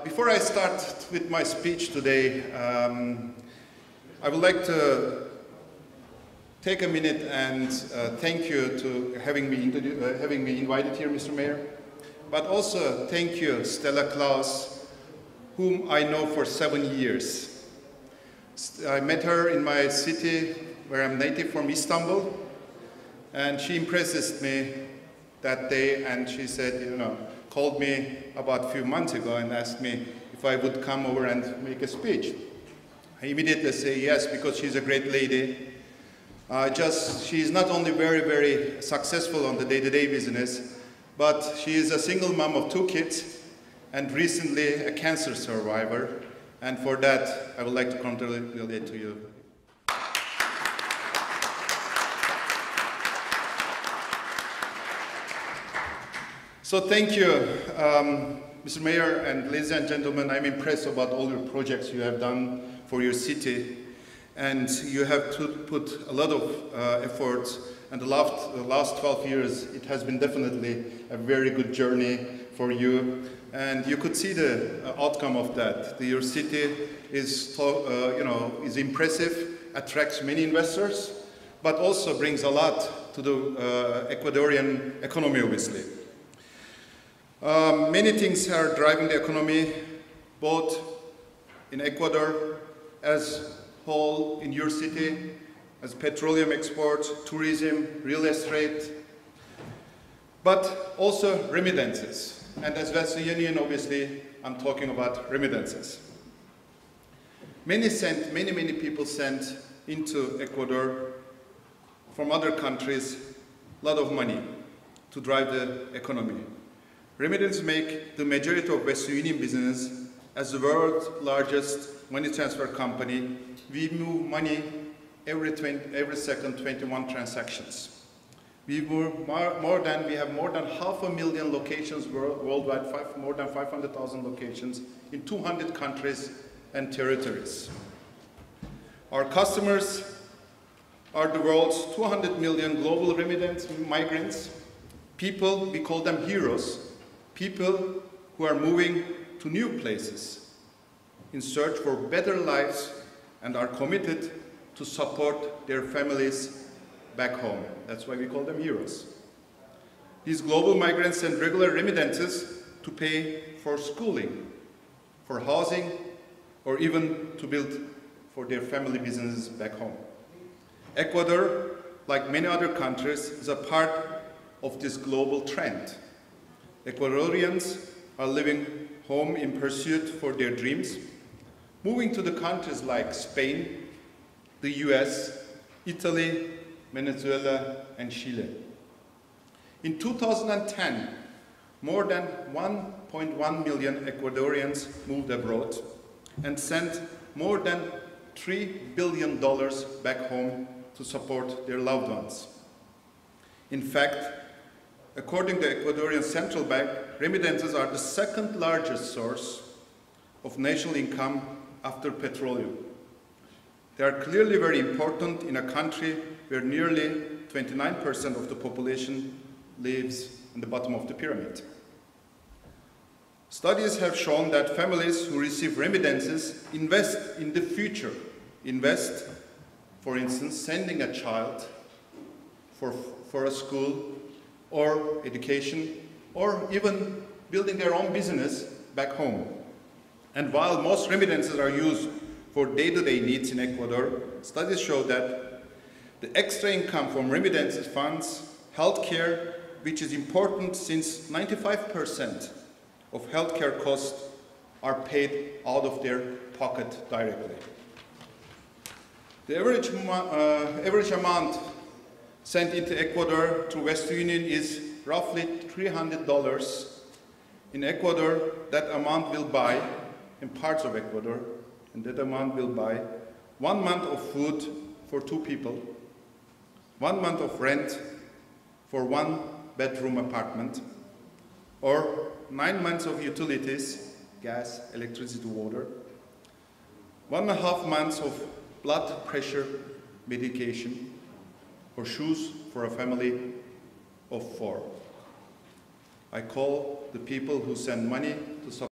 Before I start with my speech today, I would like to take a minute and thank you to having me invited here, Mr. Mayor. But also thank you, Stella Klaus, whom I know for 7 years. I met her in my city, where I'm native, from Istanbul, and she impressed me that day, and she said, called me about a few months ago and asked me if I would come over and make a speech. I immediately say yes, because she's a great lady. She's not only very, very successful on the day-to-day business, but she is a single mom of 2 kids and recently a cancer survivor. And for that, I would like to congratulate to you. So thank you, Mr. Mayor and ladies and gentlemen. I'm impressed about all your projects you have done for your city. And you have put a lot of effort, and the last 12 years, it has been definitely a very good journey for you. And you could see the outcome of that. Your city is impressive, attracts many investors, but also brings a lot to the Ecuadorian economy, obviously. Many things are driving the economy, both in Ecuador as whole, in your city, as petroleum exports, tourism, real estate, but also remittances. And as Western Union, obviously, I'm talking about remittances. Many people sent into Ecuador from other countries a lot of money to drive the economy. Remittances make the majority of Western Union business. As the world's largest money transfer company, we move money every second, 21 transactions. We have more than 500,000 locations worldwide, more than 500,000 locations in 200 countries and territories. Our customers are the world's 200 million global remittance migrants, people, we call them heroes, people who are moving to new places in search for better lives and are committed to support their families back home. That's why we call them heroes. These global migrants send regular remittances to pay for schooling, for housing, or even to build for their family businesses back home. Ecuador, like many other countries, is a part of this global trend. Ecuadorians are leaving home in pursuit for their dreams, moving to the countries like Spain, the US, Italy, Venezuela, and Chile. In 2010, more than 1.1 million Ecuadorians moved abroad and sent more than $3 billion back home to support their loved ones. In fact, according to the Ecuadorian Central Bank, remittances are the second largest source of national income after petroleum. They are clearly very important in a country where nearly 29% of the population lives in the bottom of the pyramid. Studies have shown that families who receive remittances invest in the future. Invest, for instance, sending a child for a school or education, or even building their own business back home. And while most remittances are used for day-to-day needs in Ecuador, studies show that the extra income from remittances funds healthcare, which is important since 95% of healthcare costs are paid out of their pocket directly. The average amount sent into Ecuador through Western Union is roughly $300. In Ecuador, that amount will buy, in parts of Ecuador, and that amount will buy 1 month of food for 2 people, 1 month of rent for 1-bedroom apartment, or 9 months of utilities, gas, electricity, water, 1.5 months of blood pressure medication, or shoes for a family of 4. I call the people who send money to support